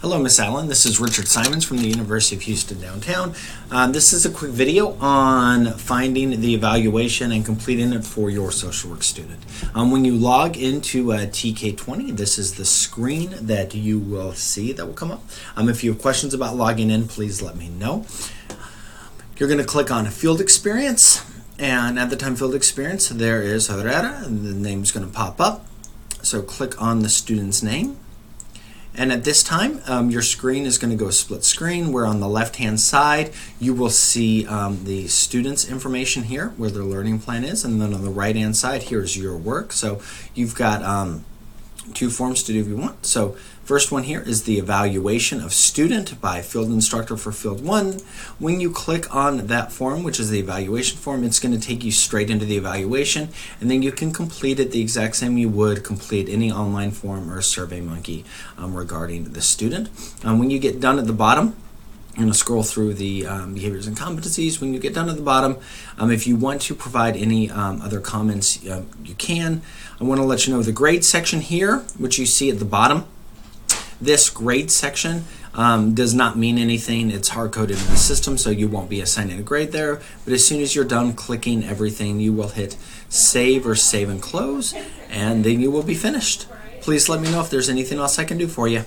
Hello, Miss Allen. This is Richard Simons from the University of Houston downtown. This is a quick video on finding the evaluation and completing it for your social work student. When you log into TK20, this is the screen that you will see that will come up. If you have questions about logging in, please let me know. You're going to click on Field Experience, and at the time Field Experience, there is Herrera, and the name is going to pop up. So click on the student's name. And at this time, your screen is going to go split screen, where on the left-hand side, you will see the student's information here, where their learning plan is, and then on the right-hand side, here's your work. So you've got two forms to do if you want. So first one here is the evaluation of student by field instructor for field 1. When you click on that form, which is the evaluation form, it's going to take you straight into the evaluation, and then you can complete it the exact same you would complete any online form or SurveyMonkey regarding the student. When you get done at the bottom, I'm going to scroll through the behaviors and competencies. When you get down to the bottom, if you want to provide any other comments, you can. I want to let you know the grade section here, which you see at the bottom. This grade section does not mean anything. It's hard-coded in the system, so you won't be assigning a grade there. But as soon as you're done clicking everything, you will hit save or save and close, and then you will be finished. Please let me know if there's anything else I can do for you.